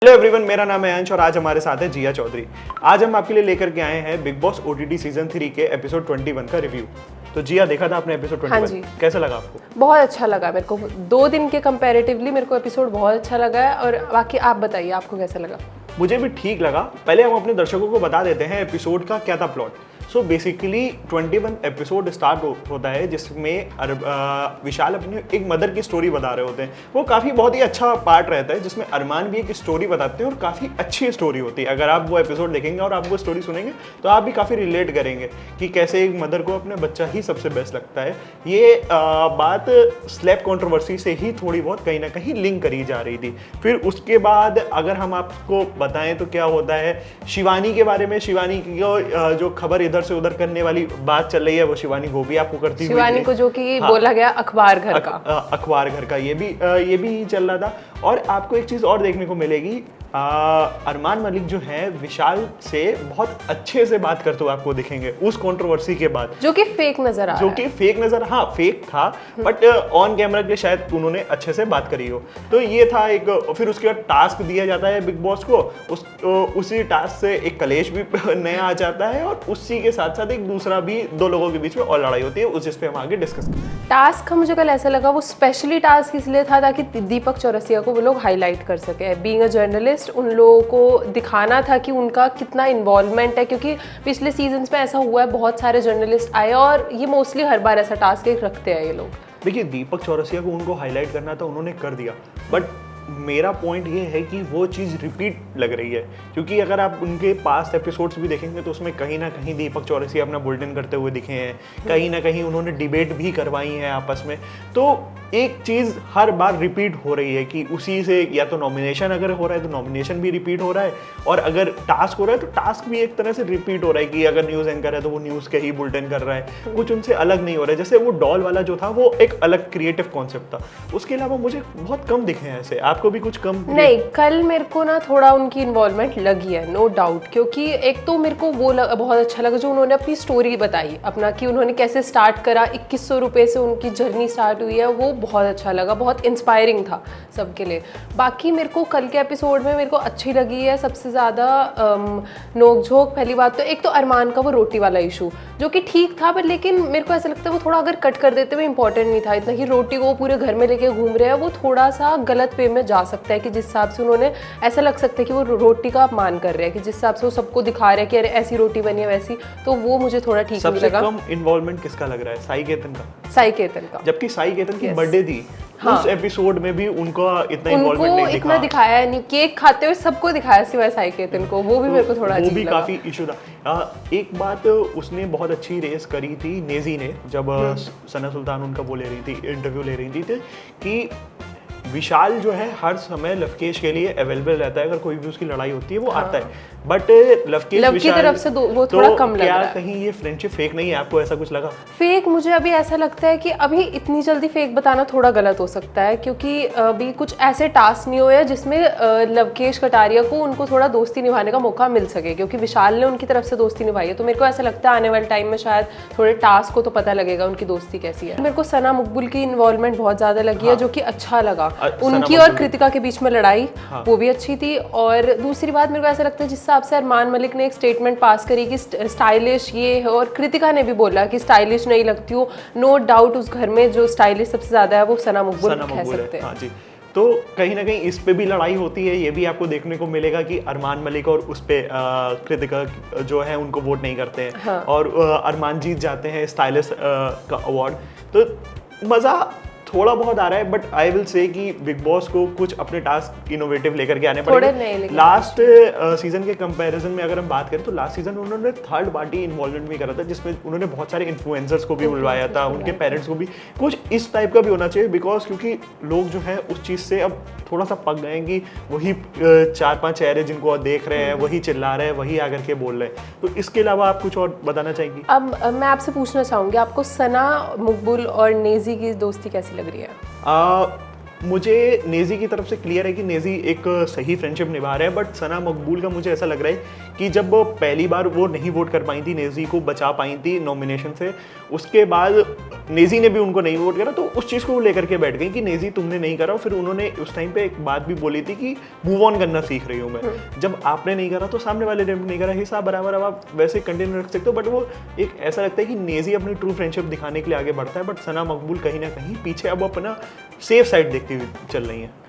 Hello everyone, मेरा नाम है अंश और आज हमारे साथ है जिया चौधरी। आज हम आपके लिए लेकर के आए हैं बिग बॉस ओटीटी सीजन 3 के एपिसोड 21 का रिव्यू। तो जिया, देखा था आपने एपिसोड 21? हाँ जी। कैसा लगा आपको? बहुत अच्छा लगा मेरे को। 2 दिन के कंपैरेटिवली मेरे को एपिसोड बहुत अच्छा लगा है। और बाकी आप बताइए, आपको कैसा लगा? मुझे भी ठीक लगा। पहले हम अपने दर्शकों को बता देते हैं एपिसोड का क्या था plot. So basically 21 episode start होता है जिसमें विशाल अपनी एक मदर की स्टोरी बता रहे होते हैं। वो काफ़ी बहुत ही अच्छा पार्ट रहता है जिसमें अरमान भी एक स्टोरी बताते हैं और काफ़ी अच्छी स्टोरी होती है। अगर आप वो एपिसोड देखेंगे और आप वो स्टोरी सुनेंगे तो आप भी काफ़ी रिलेट करेंगे कि कैसे एक मदर को अपना बच्चा ही सबसे बेस्ट लगता है। ये बात स्लैब कंट्रोवर्सी से ही थोड़ी बहुत कहीं ना कहीं लिंक करी जा रही थी। फिर उसके बाद अगर हम आपको बताएं तो क्या होता है, शिवानी के बारे में, शिवानी की जो खबर इधर से उधर करने वाली बात चल रही है वो शिवानी वो भी आपको करती हुई, शिवानी को जो कि बोला गया अखबार घर का, अखबार घर का ये भी चल रहा था। और आपको एक चीज और देखने को मिलेगी, अरमान मलिक जो है विशाल से बहुत अच्छे से बात करते हुए आपको दिखेंगे उस कंट्रोवर्सी के बाद, जो कि फेक नजर आ रहा है। जो कि फेक नजर, हाँ फेक था, बट ऑन कैमरा के शायद उन्होंने अच्छे से बात करी हो। तो ये था एक। फिर उसके बाद टास्क दिया जाता है बिग बॉस को, उसी टास्क से एक कलेश भी नया आ जाता है और उसी के साथ साथ एक दूसरा भी दो लोगों के बीच में और लड़ाई होती है, उस जिस पे हम आगे डिस्कस करें। टास्क का मुझे कल ऐसा लगा वो स्पेशली टास्क इसलिए था ताकि दीपक चौरसिया को वो लोग हाईलाइट कर सके। बीइंग अ जर्नलिस्ट उन लोगों को दिखाना था कि उनका कितना इन्वॉल्वमेंट है, क्योंकि पिछले सीजन्स में ऐसा हुआ है, बहुत सारे जर्नलिस्ट आए और ये मोस्टली हर बार ऐसा टास्क एक रखते हैं ये लोग। देखिए, दीपक चौरसिया को उनको हाईलाइट करना था, उन्होंने कर दिया, बट मेरा पॉइंट ये है कि वो चीज़ रिपीट लग रही है। क्योंकि अगर आप उनके पास्ट एपिसोड्स भी देखेंगे तो उसमें कहीं ना कहीं दीपक चौरसिया अपना बुलेटिन करते हुए दिखे हैं, कहीं ना कहीं उन्होंने डिबेट भी करवाई है आपस में। तो एक चीज़ हर बार रिपीट हो रही है कि उसी से या तो नॉमिनेशन अगर हो रहा है तो नॉमिनेशन भी रिपीट हो रहा है, और अगर टास्क हो रहा है तो टास्क भी एक तरह से रिपीट हो रहा है कि अगर न्यूज़ एंकर है तो वो न्यूज़ के ही बुलेटिन कर रहा है, कुछ उनसे अलग नहीं हो रहा है। जैसे वो डॉल वाला जो था वो एक अलग क्रिएटिव कॉन्सेप्ट था, उसके अलावा मुझे बहुत कम दिखे हैं ऐसे। आपको भी कुछ कम? नहीं, कल मेरे को ना थोड़ा उनकी इन्वॉल्वमेंट लगी है, नो डाउट। क्योंकि एक तो मेरे को वो बहुत अच्छा लगा जो उन्होंने अपनी स्टोरी बताई अपना, कि उन्होंने कैसे स्टार्ट करा, 2100 रुपये से उनकी जर्नी स्टार्ट हुई है, वो बहुत अच्छा लगा, बहुत इंस्पायरिंग था सबके लिए। बाकी मेरे को कल के एपिसोड में मेरे को अच्छी लगी है सबसे ज़्यादा नोक-झोंक। पहली बात तो एक तो अरमान का वो रोटी वाला इशू जो कि ठीक था, पर लेकिन मेरे को ऐसा लगता है वो थोड़ा अगर कट कर देते हुए इंपॉर्टेंट नहीं था इतना, कि रोटी को पूरे घर में लेके घूम रहे हैं, वो थोड़ा सा गलत वे में जा सकता है। कि जिस हिसाब से उन्होंने, ऐसा लग सकता है कि वो रोटी का अपमान कर रहे हैं, कि जिस हिसाब से वो सबको दिखा रहे हैं कि अरे ऐसी रोटी बनी है वैसी, तो वो मुझे थोड़ा ठीक नहीं लगा। सबसे कम इन्वॉल्वमेंट किसका लग रहा है? साई केतन का। साई केतन का, जबकि साई केतन की बर्थडे थी। हाँ। उस एपिसोड में भी उनका इतना इन्वॉल्वमेंट नहीं इतना दिखाया नहीं। केक खाते हुए सबको दिखाया सिवाय साई केतन को, वो भी मेरे को थोड़ा अजीब लगा। काफी इशू था। एक बात उसने बहुत अच्छी रेस करी थी नेजी ने, जब सना सुल्तान उनका वो ले रही थी, इंटरव्यू ले रही थी कि विशाल जो है हर समय लवकेश के लिए अवेलेबल रहता है, अगर कोई भी उसकी लड़ाई होती है वो आता है, बट लवकेश की तरफ से वो थोड़ा कम लग रहा है। कहीं ये फ्रेंडशिप फेक नहीं है? आपको ऐसा कुछ लगा? फेक मुझे अभी ऐसा लगता है कि अभी इतनी जल्दी फेक बताना थोड़ा गलत हो सकता है, क्योंकि अभी कुछ ऐसे टास्क नहीं हुए जिसमें लवकेश कटारिया को उनको थोड़ा दोस्ती निभाने का मौका मिल सके, क्योंकि विशाल ने उनकी तरफ से दोस्ती निभाई है। तो मेरे को ऐसा लगता है आने वाले टाइम में शायद थोड़े टास्क को तो पता लगेगा उनकी दोस्ती कैसी है। मेरे को सना मकबूल की इन्वॉल्वमेंट बहुत ज्यादा लगी है, जो कि अच्छा लगा। उनकी और कृतिका के बीच में लड़ाई, वो भी अच्छी थी। और दूसरी बात मेरे को ऐसा लगता है जिस हिसाब से अरमान मलिक ने एक स्टेटमेंट पास करी कि स्टाइलिश ये है, और कृतिका ने भी बोला कि स्टाइलिश नहीं लगती हो, नो डाउट उस घर में जो स्टाइलिश सबसे ज्यादा है वो सना मकबूल कह सकते हैं। हाँ जी। तो कहीं ना कहीं इस पे भी लड़ाई होती है, ये भी आपको देखने को मिलेगा कि अरमान मलिक और उस पे कृतिका जो है उनको वोट नहीं करते हैं। हाँ। और अरमान जीत जाते हैं स्टाइलिश का अवार्ड। तो मज़ा थोड़ा बहुत आ रहा है, बट आई विल से कि बिग बॉस को कुछ अपने टास्क इनोवेटिव लेकर के आने पड़ेंगे। लास्ट सीजन के कंपैरिजन में अगर हम बात करें तो लास्ट सीजन उन्होंने थर्ड पार्टी इन्वॉल्वमेंट भी करा था, जिसमें उन्होंने बहुत सारे इन्फ्लुएंसर्स को भी बुलवाया था, उनके पेरेंट्स को भी। कुछ इस टाइप का भी होना चाहिए, बिकॉज क्योंकि लोग जो है उस चीज़ से अब थोड़ा सा पक गए हैं कि वही 4-5 चेहरे जिनको देख रहे हैं वही चिल्ला रहे हैं, वही आकर के बोल रहे हैं। तो इसके अलावा आप कुछ और बताना चाहेंगी? अब मैं आपसे पूछना चाहूँगी, आपको सना मकबूल और नेजी की दोस्ती कैसी लग रही है? मुझे नेजी की तरफ से क्लियर है कि नेजी एक सही फ्रेंडशिप निभा रहा है, बट सना मकबूल का मुझे ऐसा लग रहा है कि जब पहली बार वो नहीं वोट कर पाई थी, नेजी को बचा पाई थी नॉमिनेशन से, उसके बाद नेजी ने भी उनको नहीं वोट करा, तो उस चीज़ को वो लेकर के बैठ गई कि नेजी तुमने नहीं करा। फिर उन्होंने उस टाइम पे एक बात भी बोली थी कि मूव ऑन करना सीख रही हूँ मैं। जब आपने नहीं करा तो सामने वाले ने नहीं करा, हिसाब बराबर। अब आप वैसे कंटिन्यू रख सकते हो, बट वो एक ऐसा लगता है कि नेजी अपनी ट्रू फ्रेंडशिप दिखाने के लिए आगे बढ़ता है, बट सना मकबूल कहीं ना कहीं पीछे अब अपना सेफ साइड देखती हुई चल रही है।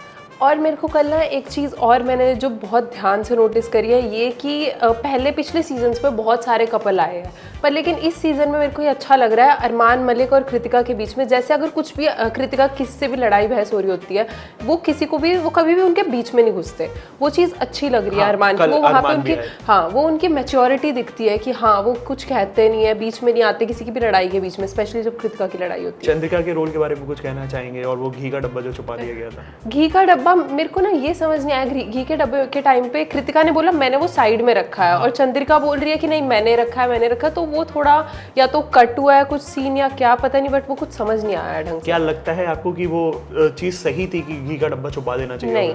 और मेरे को कल ना एक चीज़ और मैंने जो बहुत ध्यान से नोटिस करी है ये कि पहले पिछले सीजन्स पे बहुत सारे कपल आए हैं, पर लेकिन इस सीज़न में मेरे को ये अच्छा लग रहा है अरमान मलिक और कृतिका के बीच में। जैसे अगर कुछ भी कृतिका किसी से भी लड़ाई बहस हो रही होती है, वो किसी को भी, वो कभी भी उनके बीच में नहीं घुसते। वो चीज़ अच्छी लग रही है अरमान की। वो वहाँ पे उनकी, हाँ, वो उनकी मैच्योरिटी दिखती है कि हाँ वो कुछ कहते नहीं है, बीच में नहीं आते किसी की भी लड़ाई के बीच में, स्पेशली जब कृतिका की लड़ाई होती है। चंद्रिका के रोल के बारे में कुछ कहना चाहेंगे? और वो घी का डब्बा जो छुपा दिया गया था, घी का डब्बा मेरे को ना ये समझ नहीं आया। घी के डब्बे के टाइम पे कृतिका ने बोला मैंने वो साइड में रखा है, और चंद्रिका बोल रही है कि नहीं मैंने रखा है, मैंने रखा। तो वो थोड़ा या तो कट हुआ है कुछ सीन या क्या पता नहीं, बट वो कुछ समझ नहीं आया ढंग से। क्या लगता है आपको कि वो चीज़ सही थी कि घी का डब्बा छुपा देना चाहिए? नहीं,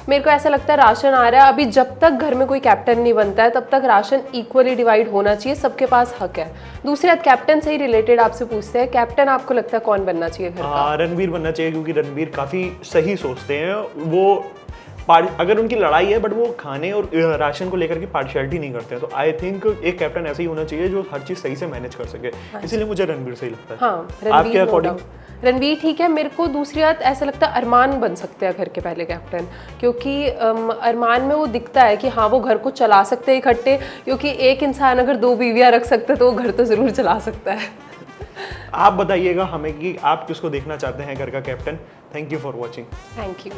मेरे को ऐसा लगता है राशन आ रहा है, अभी जब तक घर में कोई कैप्टन नहीं बनता है तब तक राशन इक्वली डिवाइड होना चाहिए, सबके पास हक है। दूसरी बात, कैप्टन से ही रिलेटेड आपसे पूछते हैं, कैप्टन आपको लगता है कौन बनना चाहिए घर का? रणवीर बनना चाहिए, क्योंकि रणवीर काफ़ी सही सोचते हैं। वो अगर उनकी लड़ाई है बट वो खाने और राशन को लेकर के पार्शियलिटी नहीं करते हैं, तो आई थिंक एक कैप्टन ऐसा ही होना चाहिए जो हर चीज़ सही से मैनेज कर सके। इसीलिए मुझे रणवीर सही लगता है। हाँ, आपके अकॉर्डिंग? रणवीर ठीक है। मेरे को दूसरी बात ऐसा लगता है अरमान बन सकते हैं घर के पहले कैप्टन, क्योंकि अरमान में वो दिखता है कि हाँ वो घर को चला सकते हैं इकट्ठे, क्योंकि एक इंसान अगर 2 बीवियाँ रख सकते हैं तो वो घर तो ज़रूर चला सकता है। आप बताइएगा हमें कि आप किसको देखना चाहते हैं घर का captain. Thank you for watching. Thank you.